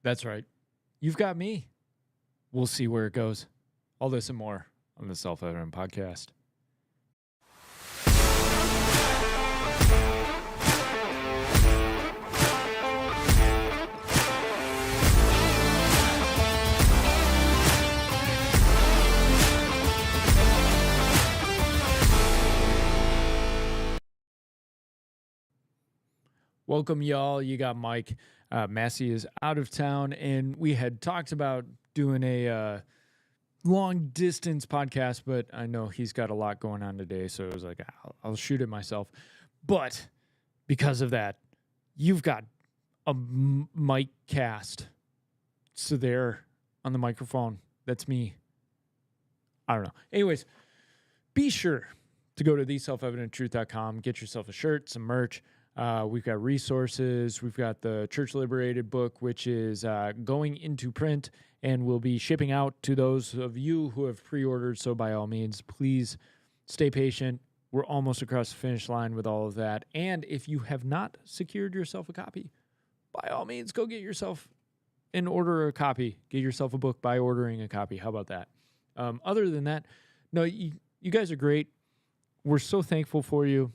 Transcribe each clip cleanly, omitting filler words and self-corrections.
That's right. You've got me. We'll see where it goes. All this and more on the Self Evident Podcast. Welcome, y'all. You got Mike. Massey is out of town, and we had talked about doing a long distance podcast, but I know he's got a lot going on today, so it was like, I'll shoot it myself. But because of that, you've got a mic cast. So there on the microphone, that's me. I don't know. Anyways, be sure to go to theselfevidenttruth.com, get yourself a shirt, some merch. We've got resources. We've got the Church Liberated book, which is going into print and will be shipping out to those of you who have pre-ordered. So by all means, please stay patient. We're almost across the finish line with all of that. And if you have not secured yourself a copy, by all means, go get yourself and order a copy. Get yourself a book by ordering a copy. How about that? Other than that, no, you guys are great. We're so thankful for you.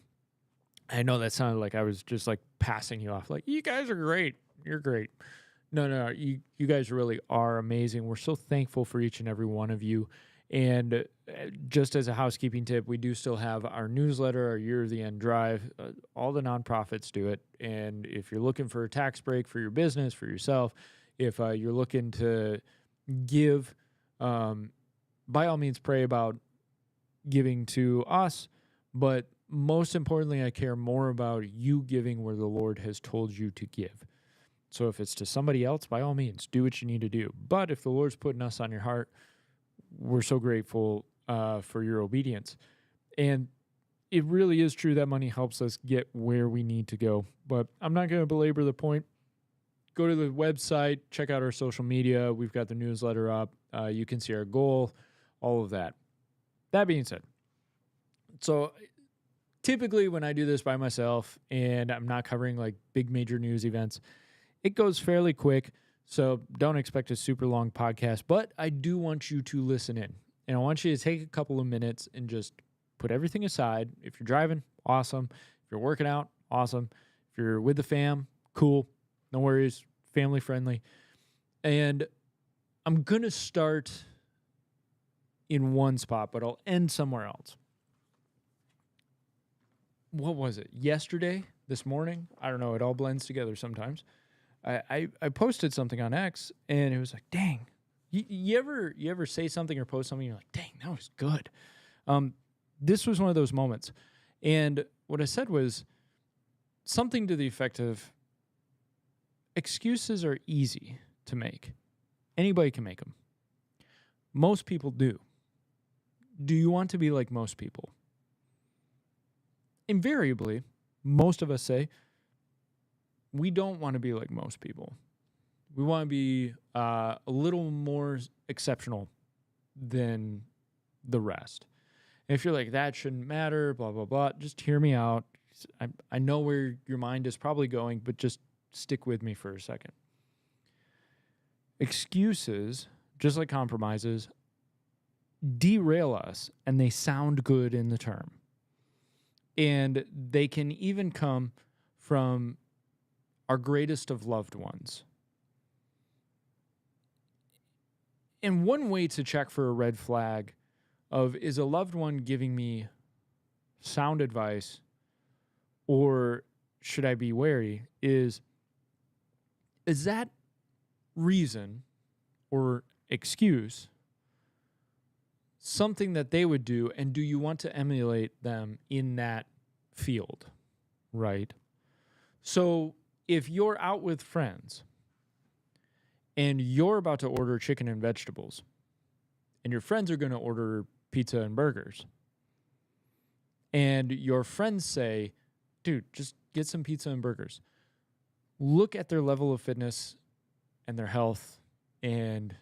I know that sounded like I was just like passing you off. Like, you guys are great. You're great. No. You guys really are amazing. We're so thankful for each and every one of you. And just as a housekeeping tip, we do still have our newsletter, our Year of the End drive. All the nonprofits do it. And if you're looking for a tax break for your business, for yourself, if you're looking to give, by all means, pray about giving to us. But most importantly, I care more about you giving where the Lord has told you to give. So if it's to somebody else, by all means, do what you need to do. But if the Lord's putting us on your heart, we're so grateful for your obedience. And it really is true that money helps us get where we need to go. But I'm not going to belabor the point. Go to the website, check out our social media. We've got the newsletter up. You can see our goal, all of that. That being said, so typically when I do this by myself and I'm not covering like big major news events, it goes fairly quick. So don't expect a super long podcast, but I do want you to listen in. And I want you to take a couple of minutes and just put everything aside. If you're driving, awesome. If you're working out, awesome. If you're with the fam, cool. No worries. Family friendly. And I'm going to start in one spot, but I'll end somewhere else. What was it? Yesterday? This morning? I don't know. It all blends together sometimes. I posted something on X, and it was like, dang. You ever say something or post something, and you're like, dang, that was good. This was one of those moments. And what I said was something to the effect of, excuses are easy to make. Anybody can make them. Most people do. Do you want to be like most people? Invariably, most of us say, we don't want to be like most people. We want to be a little more exceptional than the rest. And if you're like, that shouldn't matter, blah, blah, blah, just hear me out. I know where your mind is probably going, but just stick with me for a second. Excuses, just like compromises, derail us, and they sound good in the term. And they can even come from our greatest of loved ones. And one way to check for a red flag of, is a loved one giving me sound advice or should I be wary, is that reason or excuse something that they would do, and do you want to emulate them in that field, right? So if you're out with friends and you're about to order chicken and vegetables and your friends are going to order pizza and burgers, and your friends say, dude, just get some pizza and burgers, look at their level of fitness and their health, and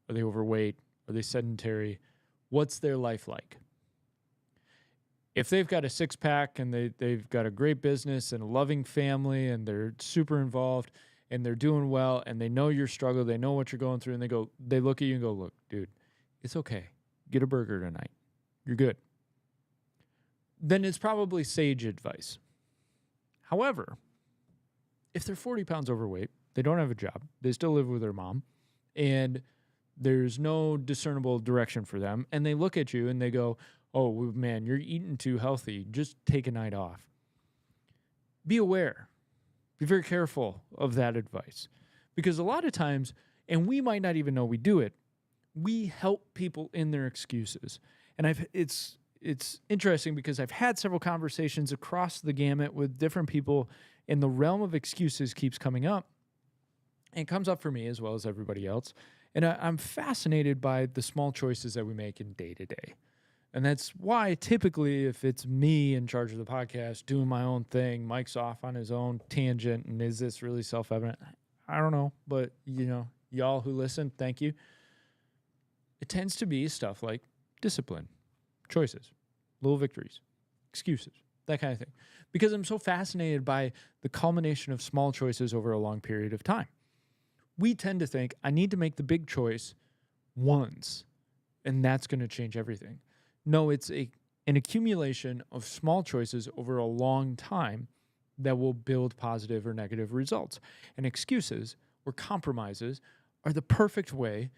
are they overweight? Are they sedentary? What's their life like? If they've got a six-pack and they've got a great business and a loving family and they're super involved, and they're doing well and they know your struggle, they know what you're going through, and they look at you and go, look, dude, it's okay. Get a burger tonight. You're good. Then it's probably sage advice. However, if they're 40 pounds overweight, they don't have a job, they still live with their mom, and there's no discernible direction for them, and they look at you and they go, oh, man, you're eating too healthy. Just take a night off. Be aware. Be very careful of that advice. Because a lot of times, and we might not even know we do it, we help people in their excuses. And it's interesting because I've had several conversations across the gamut with different people, and the realm of excuses keeps coming up. And it comes up for me as well as everybody else. And I'm fascinated by the small choices that we make in day to day. And that's why typically if it's me in charge of the podcast doing my own thing, Mike's off on his own tangent, and is this really self-evident? I don't know, but y'all who listen, thank you. It tends to be stuff like discipline, choices, little victories, excuses, that kind of thing. Because I'm so fascinated by the culmination of small choices over a long period of time. We tend to think, I need to make the big choice once, and that's going to change everything. No, it's an accumulation of small choices over a long time that will build positive or negative results. And excuses or compromises are the perfect way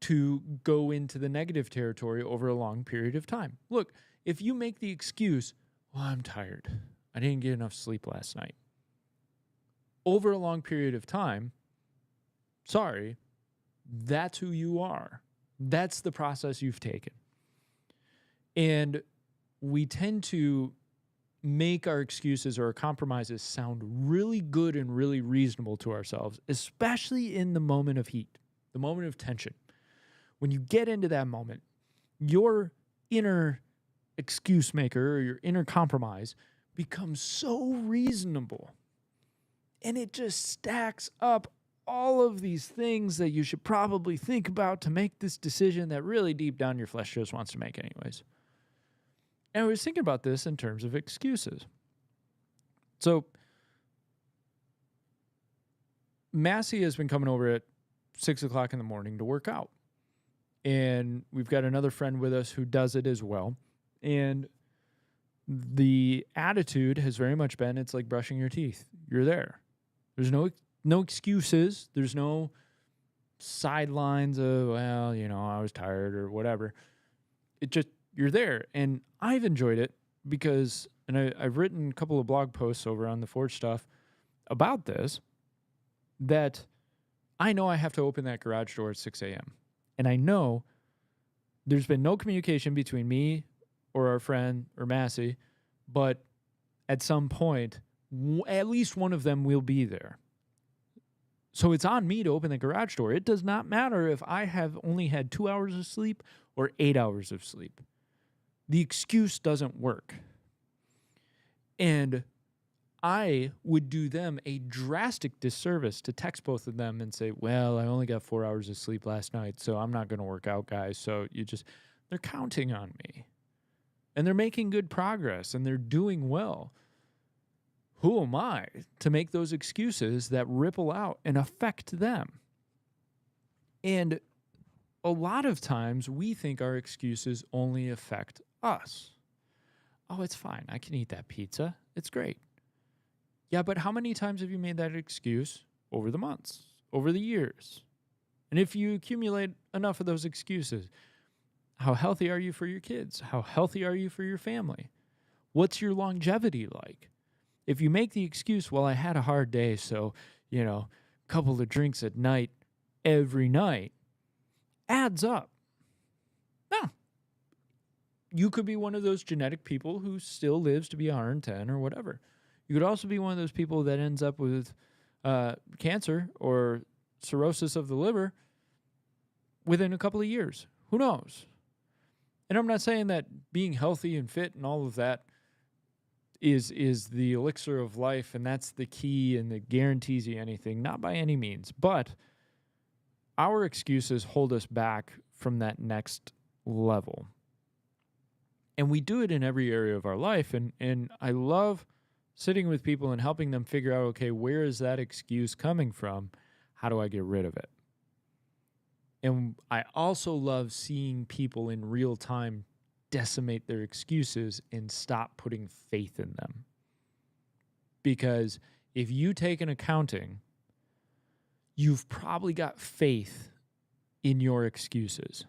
to go into the negative territory over a long period of time. Look, if you make the excuse, well, I'm tired, I didn't get enough sleep last night, over a long period of time, sorry, that's who you are. That's the process you've taken. And we tend to make our excuses or our compromises sound really good and really reasonable to ourselves, especially in the moment of heat, the moment of tension. When you get into that moment, your inner excuse maker or your inner compromise becomes so reasonable. And it just stacks up all of these things that you should probably think about to make this decision that really deep down your flesh just wants to make anyways. And I was thinking about this in terms of excuses. So Massey has been coming over at 6 o'clock in the morning to work out. And we've got another friend with us who does it as well. And the attitude has very much been, it's like brushing your teeth. You're there. There's no excuses. There's no sidelines of, well, I was tired or whatever. It just, you're there. And I've enjoyed it because, and I've written a couple of blog posts over on the Forge stuff about this, that I know I have to open that garage door at 6 a.m. And I know there's been no communication between me or our friend or Massey, but at some point, at least one of them will be there. So it's on me to open the garage door. It does not matter if I have only had 2 hours of sleep or 8 hours of sleep. The excuse doesn't work. And I would do them a drastic disservice to text both of them and say, well, I only got 4 hours of sleep last night, so I'm not going to work out, guys. So they're counting on me. And they're making good progress, and they're doing well. Who am I to make those excuses that ripple out and affect them? And a lot of times we think our excuses only affect us. Oh, it's fine. I can eat that pizza. It's great. Yeah, but how many times have you made that excuse over the months, over the years? And if you accumulate enough of those excuses, how healthy are you for your kids? How healthy are you for your family? What's your longevity like? If you make the excuse, well, I had a hard day, so, a couple of drinks at night every night adds up. No. You could be one of those genetic people who still lives to be 110 or whatever. You could also be one of those people that ends up with cancer or cirrhosis of the liver within a couple of years. Who knows? And I'm not saying that being healthy and fit and all of that is the elixir of life and that's the key and that guarantees you anything. Not by any means. But our excuses hold us back from that next level. And we do it in every area of our life. And I love sitting with people and helping them figure out, okay, where is that excuse coming from? How do I get rid of it? And I also love seeing people in real time decimate their excuses and stop putting faith in them. Because if you take an accounting, you've probably got faith in your excuses.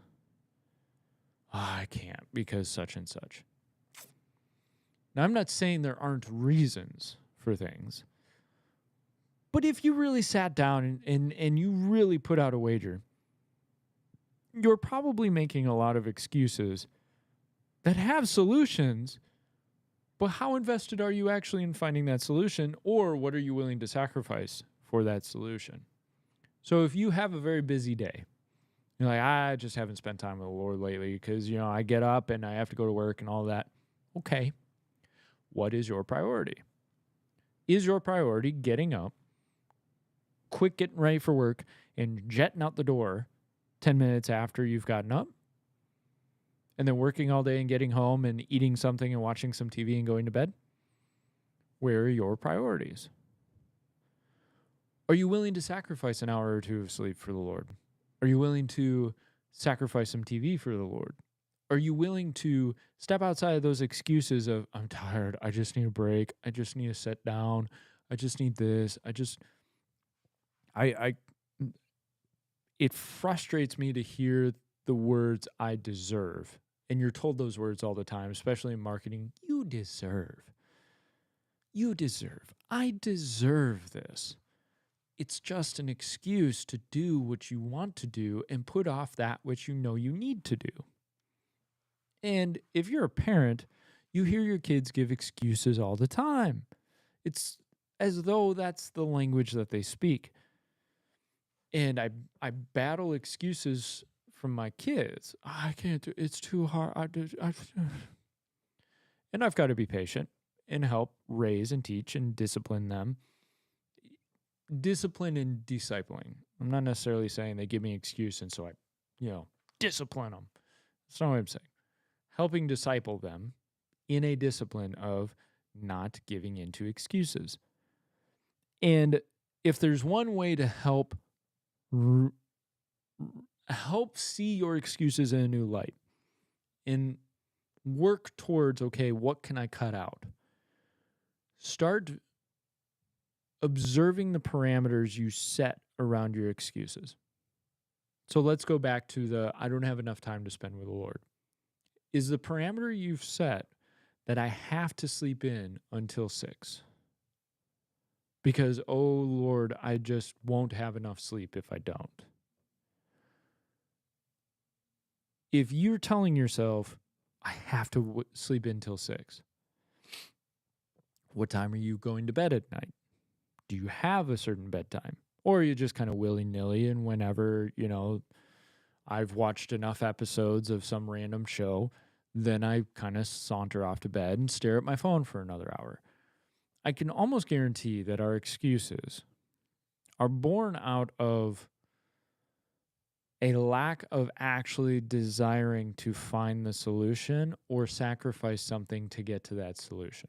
I can't because such and such. Now, I'm not saying there aren't reasons for things, but if you really sat down and you really put out a wager, you're probably making a lot of excuses that have solutions, but how invested are you actually in finding that solution, or what are you willing to sacrifice for that solution? So if you have a very busy day, you're like, I just haven't spent time with the Lord lately because, I get up and I have to go to work and all that. Okay. What is your priority? Is your priority getting up, quick getting ready for work, and jetting out the door 10 minutes after you've gotten up? And then working all day and getting home and eating something and watching some TV and going to bed? Where are your priorities? Are you willing to sacrifice an hour or two of sleep for the Lord? Are you willing to sacrifice some TV for the Lord? Are you willing to step outside of those excuses of, I'm tired, I just need a break, I just need to sit down, I just need this, it frustrates me to hear the words, I deserve. And you're told those words all the time, especially in marketing. You deserve. You deserve. I deserve this. It's just an excuse to do what you want to do and put off that which you know you need to do. And if you're a parent, you hear your kids give excuses all the time. It's as though that's the language that they speak. And I battle excuses from my kids. I can't do it's too hard. And I've got to be patient and help raise and teach and discipline them. Discipline and discipling. I'm not necessarily saying they give me an excuse and so I, discipline them. That's not what I'm saying. Helping disciple them in a discipline of not giving into excuses. And if there's one way to help see your excuses in a new light and work towards, okay, what can I cut out? Start observing the parameters you set around your excuses. So let's go back to I don't have enough time to spend with the Lord. Is the parameter you've set that I have to sleep in until 6? Because, oh Lord, I just won't have enough sleep if I don't. If you're telling yourself, I have to sleep in till 6, what time are you going to bed at night? Do you have a certain bedtime? Or are you just kind of willy-nilly and whenever, I've watched enough episodes of some random show, then I kind of saunter off to bed and stare at my phone for another hour. I can almost guarantee that our excuses are born out of a lack of actually desiring to find the solution or sacrifice something to get to that solution.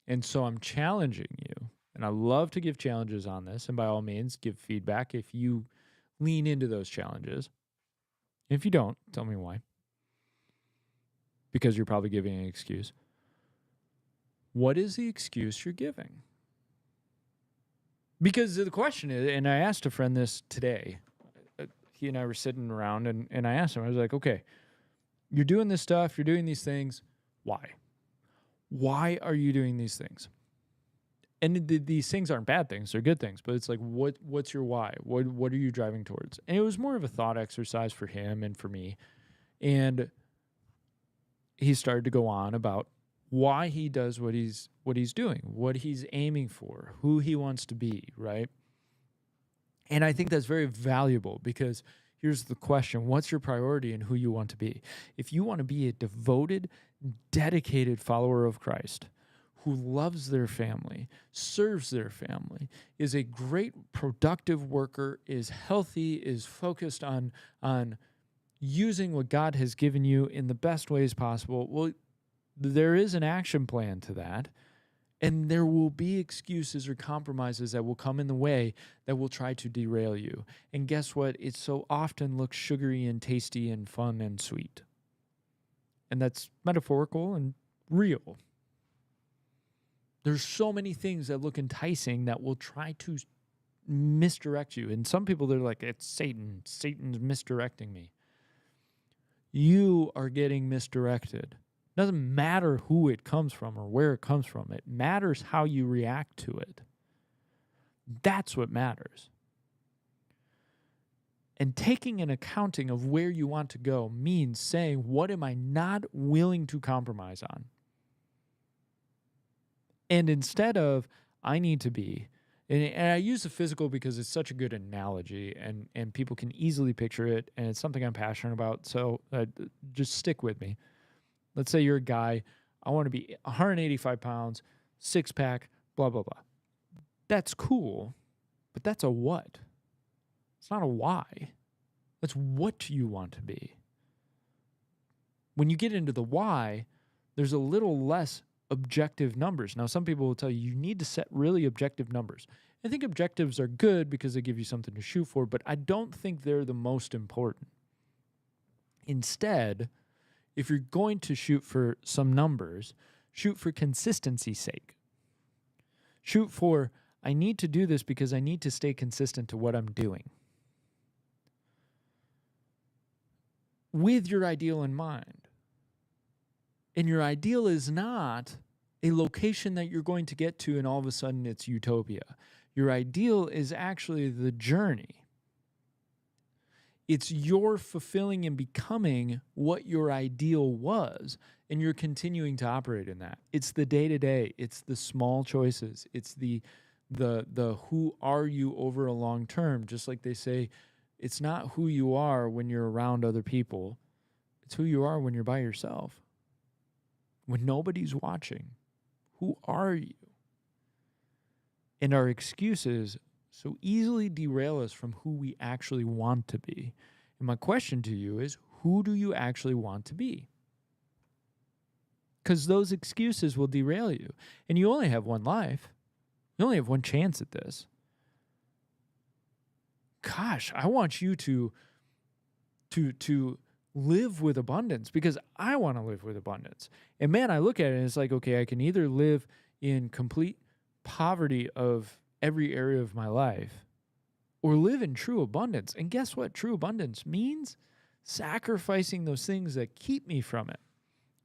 And so I'm challenging you, and I love to give challenges on this, and by all means, give feedback if you lean into those challenges. If you don't, tell me why. Because you're probably giving an excuse. What is the excuse you're giving? Because the question is, and I asked a friend this today, he and I were sitting around, and I asked him, I was like, okay, you're doing this stuff, you're doing these things, why? Why are you doing these things? And these things aren't bad things, they're good things, but it's like, what's your why? What are you driving towards? And it was more of a thought exercise for him and for me. And he started to go on about why he does what he's doing, what he's aiming for, who he wants to be, right? And I think that's very valuable because here's the question: what's your priority and who you want to be? If you want to be a devoted, dedicated follower of Christ who loves their family, serves their family, is a great productive worker, is healthy, is focused on using what God has given you in the best ways possible, well, there is an action plan to that. And there will be excuses or compromises that will come in the way that will try to derail you. And guess what? It so often looks sugary and tasty and fun and sweet. And that's metaphorical and real. There's so many things that look enticing that will try to misdirect you. And some people, they're like, it's Satan. Satan's misdirecting me. You are getting misdirected. Doesn't matter who it comes from or where it comes from. It matters how you react to it. That's what matters. And taking an accounting of where you want to go means saying, what am I not willing to compromise on? And instead of, I need to be, and I use the physical because it's such a good analogy and people can easily picture it, and it's something I'm passionate about, so just stick with me. Let's say you're a guy, I want to be 185 pounds, six-pack, blah, blah, blah. That's cool, but that's a what. It's not a why. That's what you want to be. When you get into the why, there's a little less objective numbers. Now, some people will tell you you need to set really objective numbers. I think objectives are good because they give you something to shoot for, but I don't think they're the most important. Instead, if you're going to shoot for some numbers, shoot for consistency's sake. Shoot for, I need to do this because I need to stay consistent to what I'm doing. With your ideal in mind. And your ideal is not a location that you're going to get to and all of a sudden it's utopia. Your ideal is actually the journey. It's your fulfilling and becoming what your ideal was, and you're continuing to operate in that. It's the day-to-day. It's the small choices. It's the who are you over a long term. Just like they say, it's not who you are when you're around other people. It's who you are when you're by yourself. When nobody's watching. Who are you? And our excuses so easily derail us from who we actually want to be. And my question to you is, who do you actually want to be? Because those excuses will derail you. And you only have one life. You only have one chance at this. Gosh, I want you to live with abundance because I want to live with abundance. And man, I look at it and it's like, okay, I can either live in complete poverty of every area of my life or live in true abundance. And guess what true abundance means? Sacrificing those things that keep me from it.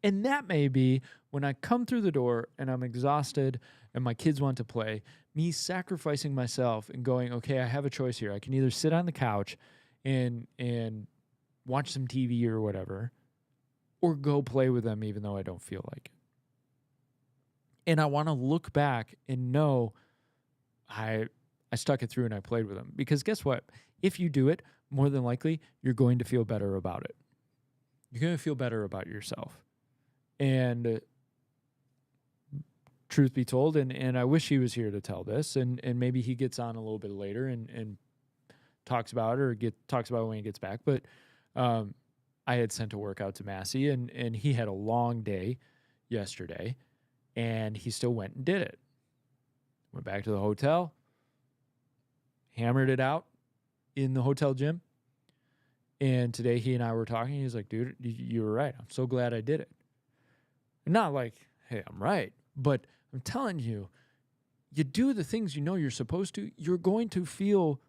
And that may be when I come through the door and I'm exhausted and my kids want to play, me sacrificing myself and going, okay, I have a choice here. I can either sit on the couch and watch some TV or whatever, or go play with them even though I don't feel like it. And I want to look back and know I stuck it through and I played with them. Because guess what? If you do it, more than likely, you're going to feel better about it. You're going to feel better about yourself. And truth be told, and I wish he was here to tell this, and maybe he gets on a little bit later and talks about it or talks about it when he gets back. But I had sent a workout to Massey, and he had a long day yesterday, and he still went and did it. Went back to the hotel, hammered it out in the hotel gym. And today he and I were talking. He's like, dude, you were right. I'm so glad I did it. Not like, hey, I'm right. But I'm telling you, you do the things you know you're supposed to, you're going to feel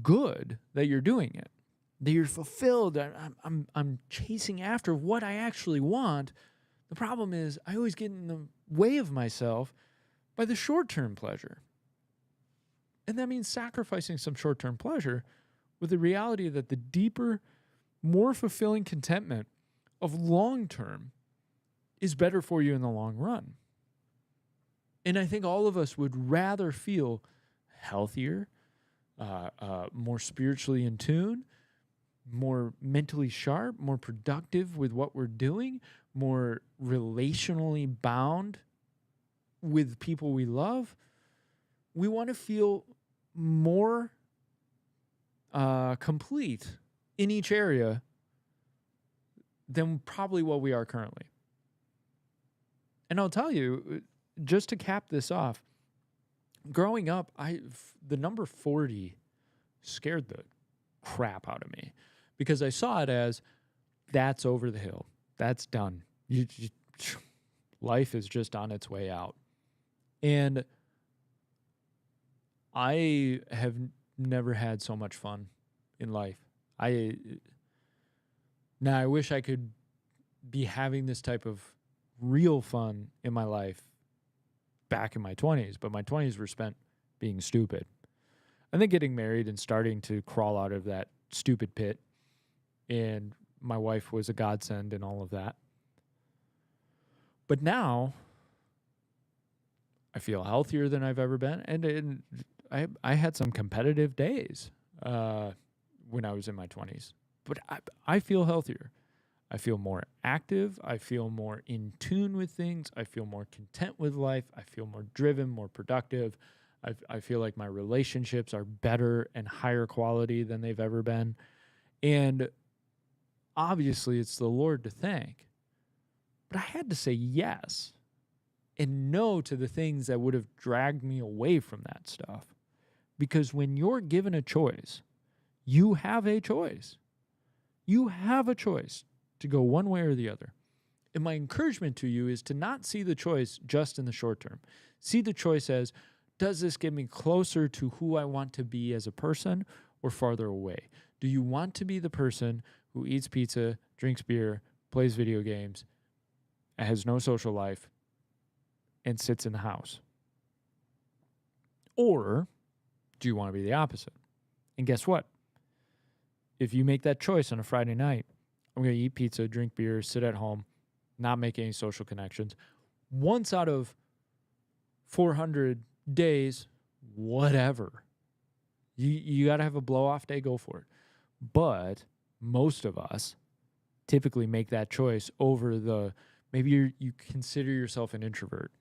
good that you're doing it, that you're fulfilled. I'm chasing after what I actually want. The problem is I always get in the way of myself by the short-term pleasure. And that means sacrificing some short-term pleasure with the reality that the deeper, more fulfilling contentment of long-term is better for you in the long run. And I think all of us would rather feel healthier, more spiritually in tune, more mentally sharp, more productive with what we're doing, more relationally bound with people we love. We want to feel more complete in each area than probably what we are currently. And I'll tell you, just to cap this off, growing up, the number 40 scared the crap out of me because I saw it as that's over the hill. That's done. Life is just on its way out. And I have never had so much fun in life. I wish I could be having this type of real fun in my life back in my 20s, but my 20s were spent being stupid. And then getting married and starting to crawl out of that stupid pit. And my wife was a godsend and all of that. But now I feel healthier than I've ever been. And I had some competitive days when I was in my 20s. But I feel healthier. I feel more active. I feel more in tune with things. I feel more content with life. I feel more driven, more productive. I feel like my relationships are better and higher quality than they've ever been. And obviously, it's the Lord to thank. But I had to say yes and no to the things that would have dragged me away from that stuff. Because when you're given a choice, you have a choice. You have a choice to go one way or the other. And my encouragement to you is to not see the choice just in the short term. See the choice as, does this get me closer to who I want to be as a person or farther away? Do you want to be the person who eats pizza, drinks beer, plays video games, has no social life, and sits in the house? Or do you want to be the opposite? And guess what? If you make that choice on a Friday night, I'm going to eat pizza, drink beer, sit at home, not make any social connections. Once out of 400 days, whatever. You got to have a blow-off day, go for it. But most of us typically make that choice over maybe you consider yourself an introvert.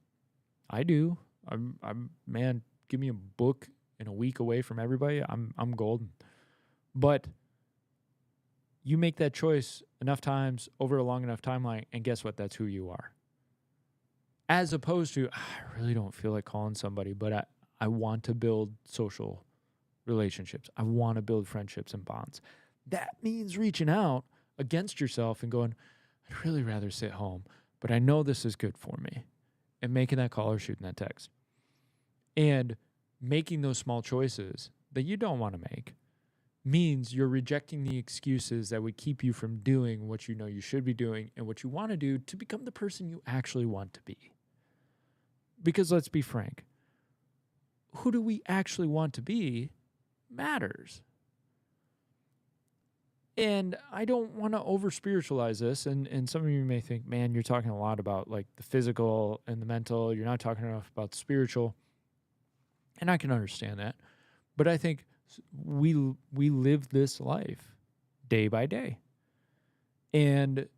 I do. I'm man, give me a book and a week away from everybody, I'm golden. But you make that choice enough times over a long enough timeline, and guess what? That's who you are. As opposed to, I really don't feel like calling somebody, but I want to build social relationships. I want to build friendships and bonds. That means reaching out against yourself and going, I'd really rather sit home, but I know this is good for me. And making that call or shooting that text. And making those small choices that you don't want to make means you're rejecting the excuses that would keep you from doing what you know you should be doing and what you want to do to become the person you actually want to be. Because let's be frank, who do we actually want to be matters. And I don't want to over spiritualize this. And some of you may think, man, you're talking a lot about like the physical and the mental. You're not talking enough about the spiritual. And I can understand that. But I think we live this life day by day. And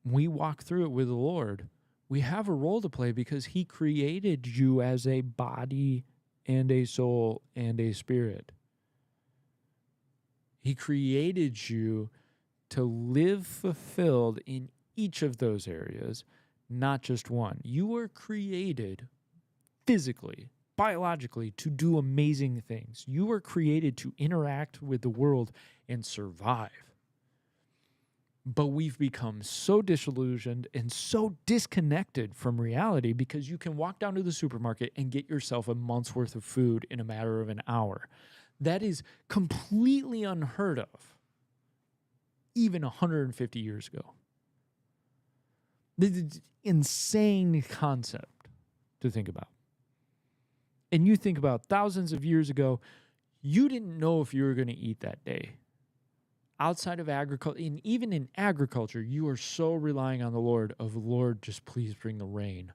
we walk through it with the Lord. We have a role to play because He created you as a body and a soul and a spirit. He created you to live fulfilled in each of those areas, not just one. You were created physically, biologically, to do amazing things. You were created to interact with the world and survive. But we've become so disillusioned and so disconnected from reality because you can walk down to the supermarket and get yourself a month's worth of food in a matter of an hour. That is completely unheard of even 150 years ago. This is an insane concept to think about. And you think about thousands of years ago, you didn't know if you were going to eat that day. Outside of agriculture, and even in agriculture, you are so relying on the Lord of, Lord, just please bring the rain.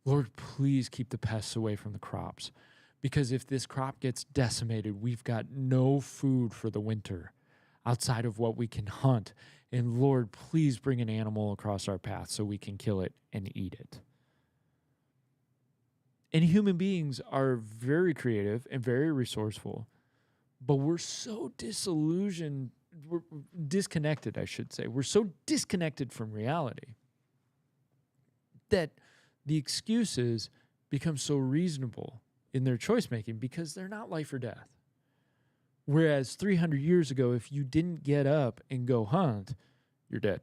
Lord, please keep the pests away from the crops. Because if this crop gets decimated, we've got no food for the winter outside of what we can hunt. And Lord, please bring an animal across our path so we can kill it and eat it. And human beings are very creative and very resourceful, but we're so disillusioned, we're disconnected, I should say. We're so disconnected from reality that the excuses become so reasonable in their choice making because they're not life or death. Whereas 300 years ago, if you didn't get up and go hunt, you're dead.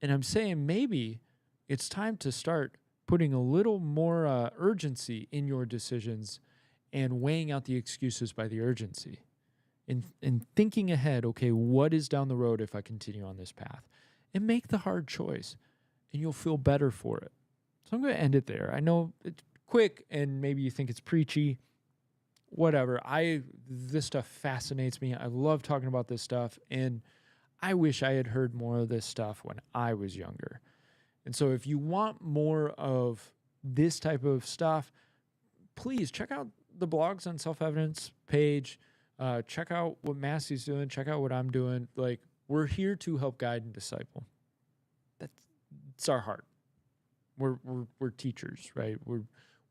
And I'm saying maybe it's time to start putting a little more urgency in your decisions and weighing out the excuses by the urgency. And thinking ahead, okay, what is down the road if I continue on this path? And make the hard choice, and you'll feel better for it. So I'm going to end it there. I know it's quick, and maybe you think it's preachy. Whatever. This stuff fascinates me. I love talking about this stuff, and I wish I had heard more of this stuff when I was younger. And so if you want more of this type of stuff, please check out the blogs on Self-Evidence page. Check out what Massey's doing. Check out what I'm doing. Like, we're here to help guide and disciple. That's our heart. We're teachers, right? We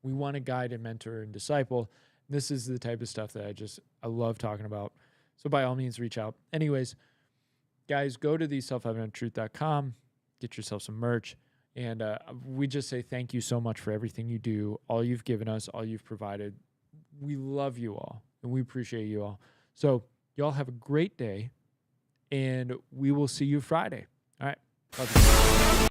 want to guide and mentor and disciple. This is the type of stuff that I love talking about. So by all means, reach out. Anyways, guys, go to theselfevidenttruth.com, get yourself some merch. And we just say thank you so much for everything you do, all you've given us, all you've provided. We love you all, and we appreciate you all. So y'all have a great day, and we will see you Friday. All right. Love you.